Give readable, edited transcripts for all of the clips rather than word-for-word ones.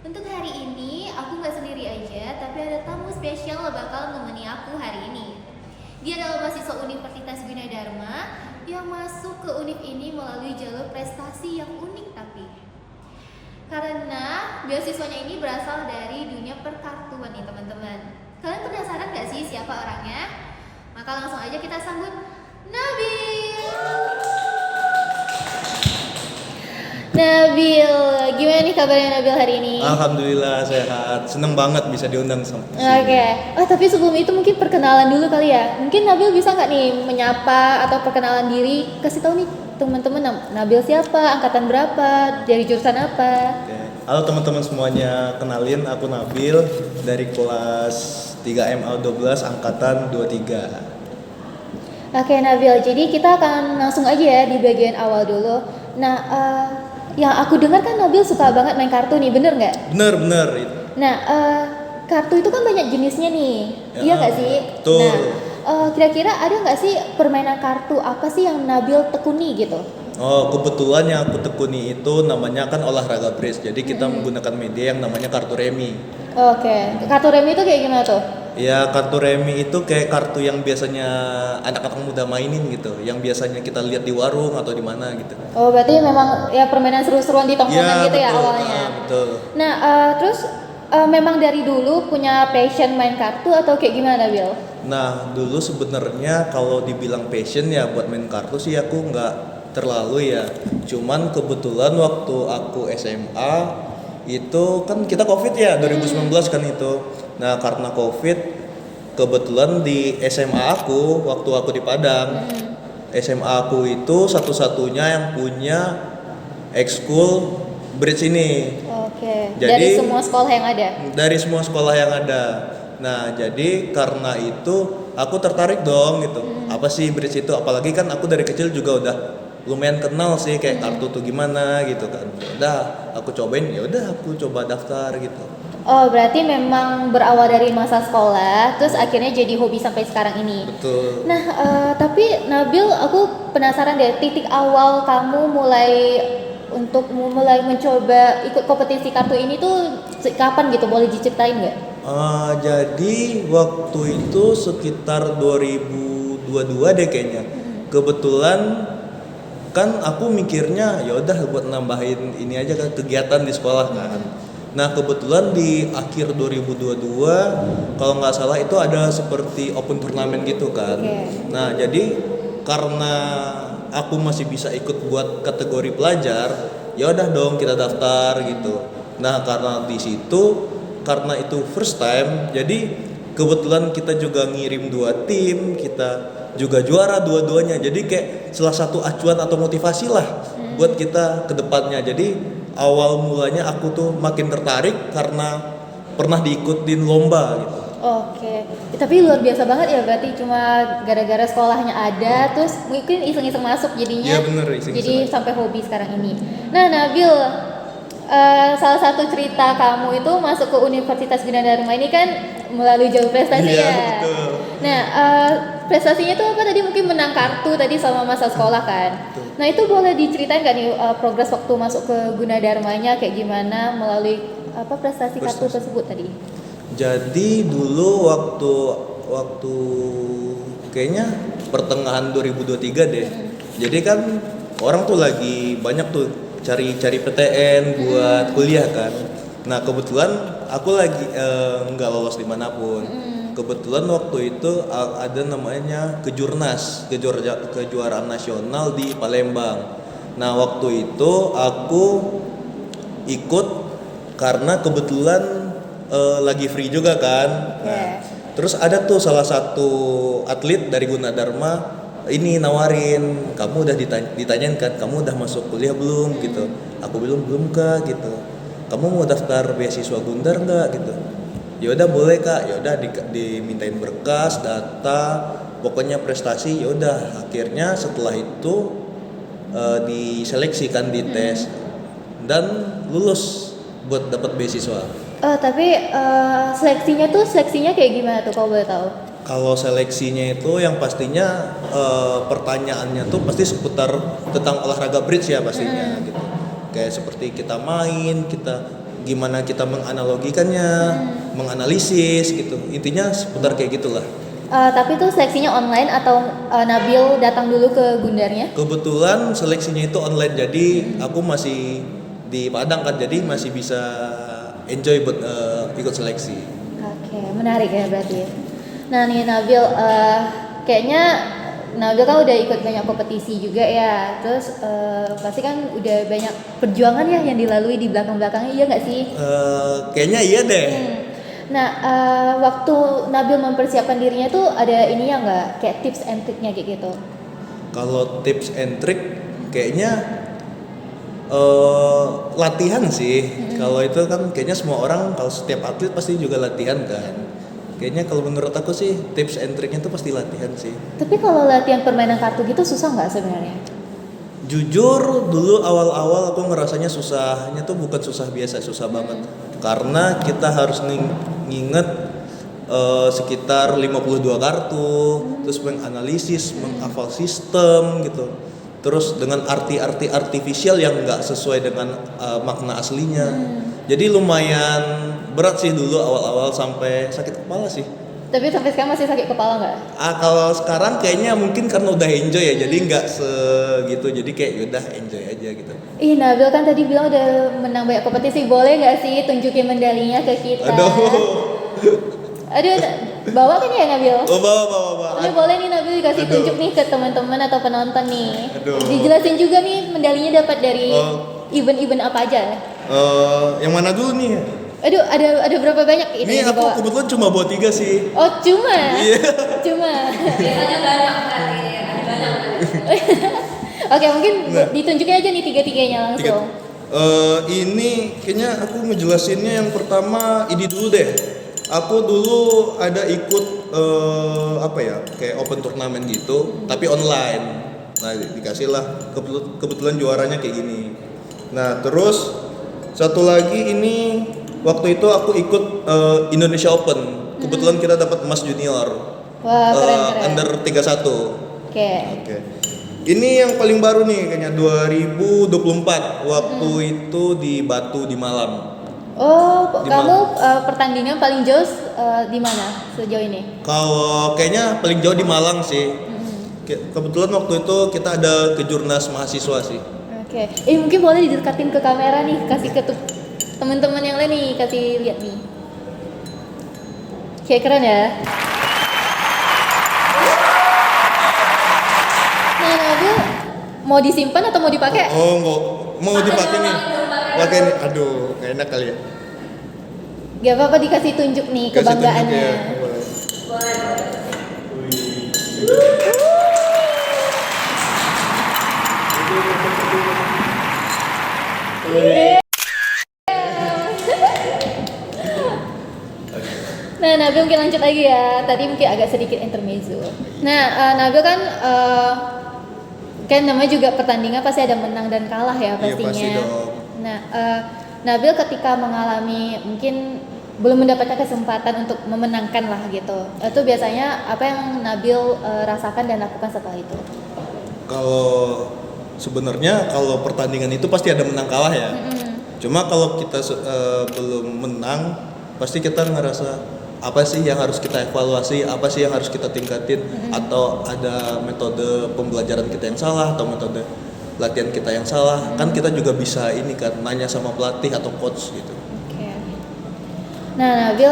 Untuk hari ini, aku nggak sendiri aja, tapi ada tamu spesial bakal nemeni aku hari ini. Dia adalah mahasiswa Universitas Gunadarma yang masuk ke univ ini melalui jalur prestasi yang unik tapi. Karena beasiswanya ini berasal dari dunia perkartuan nih teman-teman. Kalian penasaran gak sih siapa orangnya? Maka langsung aja kita sambut Nabil. Nabil, gimana nih kabarnya Nabil hari ini? Alhamdulillah sehat, seneng banget bisa diundang sama Oke. Oh, tapi sebelum itu mungkin perkenalan dulu kali ya. Mungkin Nabil bisa nggak nih menyapa atau perkenalan diri? Kasih tahu nih teman-teman Nabil siapa, angkatan berapa, dari jurusan apa? Oke. Halo teman-teman semuanya, kenalin aku Nabil dari kelas 3MA12 angkatan 23. Oke Nabil, jadi kita akan langsung aja ya di bagian awal dulu. Nah, yang aku dengar kan Nabil suka banget main kartu nih, bener nggak? Bener. Nah, kartu itu kan banyak jenisnya nih, iya nggak sih? Betul. Nah, kira-kira ada nggak sih permainan kartu apa sih yang Nabil tekuni gitu? Oh, kebetulan yang aku tekuni itu namanya kan olahraga bridge. Jadi kita menggunakan media yang namanya kartu remi. Oke, kartu remi itu kayak gimana tuh? Ya, kartu remi itu kayak kartu yang biasanya anak-anak muda mainin gitu, yang biasanya kita lihat di warung atau di mana gitu. Oh, berarti memang ya permainan seru-seruan di tongkrongan gitu ya betul, awalnya. betul. Nah, terus memang dari dulu punya passion main kartu atau kayak gimana, Nabil? Nah, dulu sebenarnya kalau dibilang passion ya buat main kartu sih aku nggak terlalu ya. Cuman kebetulan waktu aku SMA itu kan kita COVID ya 2019 kan itu. Nah, karena COVID kebetulan di SMA aku waktu aku di Padang, SMA aku itu satu-satunya yang punya ekskul bridge ini. Oke. Jadi Dari semua sekolah yang ada. dari semua sekolah yang ada. Nah, jadi karena itu aku tertarik dong gitu. Apa sih bridge itu? Apalagi kan aku dari kecil juga udah lumayan kenal sih kayak kartu tuh gimana gitu kan. Udah aku cobain, ya udah aku coba daftar gitu. Oh, berarti memang berawal dari masa sekolah, terus akhirnya jadi hobi sampai sekarang ini. Betul. Nah, tapi Nabil, aku penasaran deh, titik awal kamu mulai mencoba ikut kompetisi kartu ini tuh kapan gitu? Boleh diceritain nggak? Jadi waktu itu sekitar 2022 deh kayaknya. Kebetulan kan aku mikirnya ya udah buat nambahin ini aja kan kegiatan di sekolah kan. Nah, kebetulan di akhir 2022 kalau nggak salah itu ada seperti open turnamen gitu kan. Oke. Nah, jadi karena aku masih bisa ikut buat kategori pelajar, ya udah dong kita daftar gitu. Nah, karena itu first time, jadi kebetulan kita juga ngirim 2 tim, kita juga juara dua-duanya. Jadi kayak salah satu acuan atau motivasi lah buat kita ke depannya. Jadi awal mulanya aku tuh makin tertarik karena pernah diikutin lomba gitu. Oke, tapi luar biasa banget ya, berarti cuma gara-gara sekolahnya ada, terus mungkin iseng-iseng masuk jadinya. Iya, bener, iseng-iseng Jadi aja. sampai hobi sekarang ini. Nah, Nabil, salah satu cerita kamu itu masuk ke Universitas Gunadarma ini kan melalui jalur prestasi Iya, ya. betul. Nah, prestasinya tuh apa tadi, mungkin menang kartu tadi selama masa sekolah kan. Betul. Nah, itu boleh diceritain nggak nih progres waktu masuk ke Gunadarmanya kayak gimana melalui apa prestasi kartu tersebut tadi? Jadi dulu waktu kayaknya pertengahan 2023 deh. Jadi kan orang tuh lagi banyak tuh cari PTN buat kuliah kan. Nah, kebetulan aku lagi nggak lolos dimanapun. Kebetulan waktu itu ada namanya kejuaraan nasional di Palembang. Nah, waktu itu aku ikut karena kebetulan lagi free juga kan. Nah, terus ada tuh salah satu atlet dari Gunadarma ini nawarin, kamu udah ditanyain kan, kamu udah masuk kuliah belum gitu. Aku bilang belum kak gitu. Kamu mau daftar beasiswa Gundar nggak gitu? Ya udah boleh kak. Ya udah dimintain berkas, data, pokoknya prestasi. Ya udah akhirnya setelah itu diseleksikan di tes dan lulus buat dapat beasiswa. Tapi seleksinya kayak gimana tuh kalau boleh tahu? Kalau seleksinya itu yang pastinya pertanyaannya tuh pasti seputar tentang olahraga bridge ya pastinya gitu. Kayak seperti kita main, kita gimana kita menganalogikannya, menganalisis gitu. Intinya seputar kayak gitulah. Tapi tuh seleksinya online atau Nabil datang dulu ke Gundarnya? Kebetulan seleksinya itu online, jadi aku masih di Padang kan, jadi masih bisa enjoy buat ikut seleksi. Oke, menarik ya berarti. Nah nih Nabil, kayaknya Nabil kan udah ikut banyak kompetisi juga ya, terus pasti kan udah banyak perjuangan ya yang dilalui di belakang-belakangnya, iya nggak sih? Kayaknya iya deh. Nah, waktu Nabil mempersiapkan dirinya tuh ada ininya nggak, kayak tips and triknya kayak gitu? Kalau tips and trick kayaknya latihan sih. Kalau itu kan kayaknya semua orang, kalau setiap atlet pasti juga latihan kan. Kayaknya kalau menurut aku sih tips and triknya itu pasti latihan sih. Tapi kalau latihan permainan kartu gitu susah nggak sebenarnya? Jujur dulu awal-awal aku ngerasanya susahnya tuh bukan susah biasa, susah banget. Karena kita harus nginget sekitar 52 kartu, terus menganalisis, menghafal sistem gitu. Terus dengan arti-arti artifisial yang nggak sesuai dengan makna aslinya. Jadi lumayan berat sih dulu awal-awal, sampai sakit kepala sih. Tapi sampai sekarang masih sakit kepala nggak? Kalau sekarang kayaknya mungkin karena udah enjoy ya, jadi nggak segitu, jadi kayak udah enjoy aja gitu. Ih, Nabil kan tadi bilang udah menang banyak kompetisi, boleh nggak sih tunjukin medalinya ke kita? Aduh, bawa kan ya Nabil? Oh bawa. Ini boleh nih Nabil dikasih tunjuk nih ke teman-teman atau penonton nih. Aduh. Dijelasin juga nih medalinya dapat dari event-event apa aja. Yang mana dulu nih? Aduh, ada berapa banyak ini Ini yang aku dibawa? kebetulan cuma bawa 3 sih. Oh, cuma? Iya. Cuma? Biasanya banyak kan, ada banyak. Oke, mungkin Nah. ditunjukin aja nih tiga-tiganya langsung. Ini kayaknya aku ngejelasinnya yang pertama ini dulu deh. Aku dulu ada ikut kayak open turnamen gitu, tapi online. Nah dikasih lah, kebetulan juaranya kayak gini. Nah terus satu lagi ini waktu itu aku ikut Indonesia Open. Kebetulan kita dapat emas junior. Wah, keren. Under 31. Oke. Ini yang paling baru nih kayaknya 2024 waktu itu di Batu di Malang. Oh, Di kamu pertandingan paling jauh di mana sejauh ini? Kalau kayaknya paling jauh di Malang sih. Kebetulan waktu itu kita ada kejurnas mahasiswa sih. Oke. Mungkin boleh didekatin ke kamera nih, kasih ke teman-teman yang lain nih, kasih lihat nih. Oke, keren ya. Nah, Nabil mau disimpan atau mau dipakai? Oh, enggak. Mau dipakai nih. Pakai nih. Aduh, nggak enak kali ya. Gak apa-apa, dikasih tunjuk nih Kasih tunjuk kebanggaannya. ya. Nah, Nabil mungkin lanjut lagi ya. Tadi mungkin agak sedikit intermezzo. Nah, Nabil kan namanya juga pertandingan pasti ada menang dan kalah ya Iya, pastinya. pasti dong. Nah, Nabil ketika mengalami mungkin belum mendapatkan kesempatan untuk memenangkan lah gitu. Itu biasanya apa yang Nabil rasakan dan lakukan setelah itu? Kalau sebenarnya kalau pertandingan itu pasti ada menang kalah ya. Cuma kalau kita belum menang, pasti kita ngerasa apa sih yang harus kita evaluasi, apa sih yang harus kita tingkatin, atau ada metode pembelajaran kita yang salah atau metode latihan kita yang salah. Kan kita juga bisa ini kan nanya sama pelatih atau coach gitu. Oke. Nah, Nabil,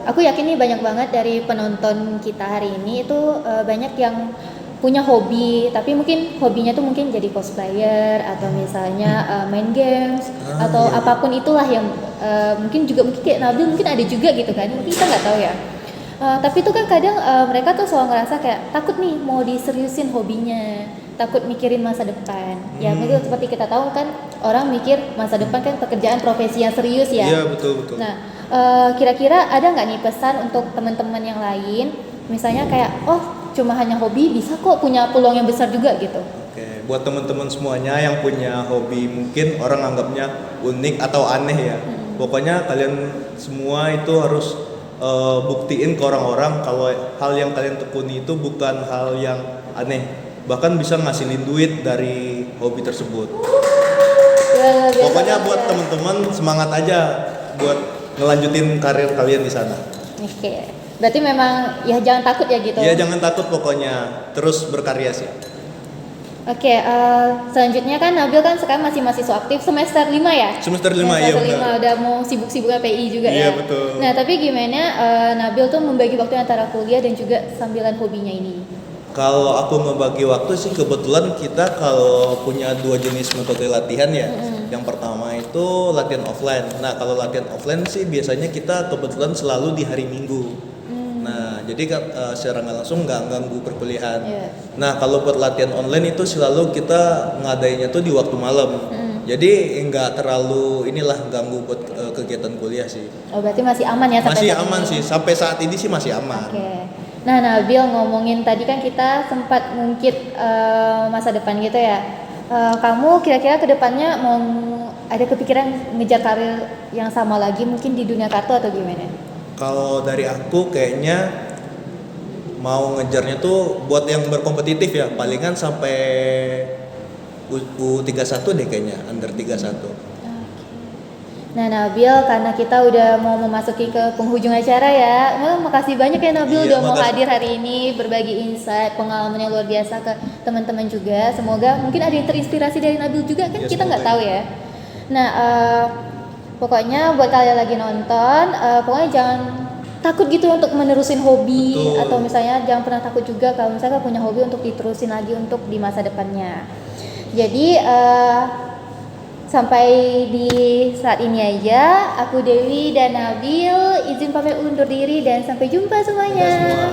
aku yakin nih banyak banget dari penonton kita hari ini itu banyak yang punya hobi, tapi mungkin hobinya tuh mungkin jadi cosplayer atau misalnya main games atau iya. apapun itulah yang mungkin kayak Nabil mungkin ada juga gitu kan, mungkin kita nggak tahu ya. Tapi itu kan kadang mereka tuh selalu ngerasa kayak takut nih mau diseriusin hobinya, takut mikirin masa depan. Ya itu seperti kita tahu kan, orang mikir masa depan kan pekerjaan profesi yang serius ya. Iya betul. Nah, kira-kira ada nggak nih pesan untuk teman-teman yang lain, misalnya kayak cuma hanya hobi bisa kok punya peluang yang besar juga gitu. Oke, buat teman-teman semuanya yang punya hobi mungkin orang anggapnya unik atau aneh ya. Pokoknya kalian semua itu harus buktiin ke orang-orang kalau hal yang kalian tekuni itu bukan hal yang aneh, bahkan bisa ngasilin duit dari hobi tersebut. pokoknya buat teman-teman semangat aja buat ngelanjutin karir kalian di sana. Oke. Berarti memang ya jangan takut ya gitu. Ya jangan takut pokoknya, terus berkarya sih. Oke, selanjutnya kan Nabil kan sekarang masih mahasiswa aktif semester 5 ya? Semester 5 ya Semester 5 benar. udah mau sibuk-sibuknya PI juga Iya, ya? betul. Nah tapi gimana Nabil tuh membagi waktu antara kuliah dan juga sambilan hobinya ini? Kalau aku ngebagi waktu sih kebetulan kita kalau punya dua jenis metode latihan ya. Yang pertama itu latihan offline. Nah kalau latihan offline sih biasanya kita kebetulan selalu di hari Minggu. Nah jadi secara nggak langsung nggak ganggu perkuliahan. Iya. Nah kalau buat latihan online itu selalu kita ngadainnya tuh di waktu malam. Jadi nggak terlalu inilah ganggu buat kegiatan kuliah sih. Oh berarti masih aman ya sampai Masih saat aman ini? sih sampai saat ini sih masih aman. Oke. Nah Nabil ngomongin tadi kan kita sempat ngungkit masa depan gitu ya. Kamu kira-kira kedepannya mau ada kepikiran ngejar karir yang sama lagi mungkin di dunia kartu atau gimana? Kalau dari aku kayaknya mau ngejarnya tuh buat yang berkompetitif ya, palingan sampai U31 deh kayaknya, under 31. Nah Nabil, karena kita udah mau memasuki ke penghujung acara ya, makasih banyak ya Nabil Iya, udah mau makasih. hadir hari ini berbagi insight, pengalaman yang luar biasa ke teman-teman juga. Semoga mungkin ada yang terinspirasi dari Nabil juga kan, Iya, kita nggak semoga tahu ya. Nah pokoknya buat kalian lagi nonton, pokoknya jangan takut gitu untuk menerusin hobi. Betul. Atau misalnya jangan pernah takut juga kalau misalnya punya hobi untuk diterusin lagi untuk di masa depannya. Jadi sampai di saat ini aja, aku Dewi dan Nabil izin pamit undur diri dan sampai jumpa semuanya. Dadah semua.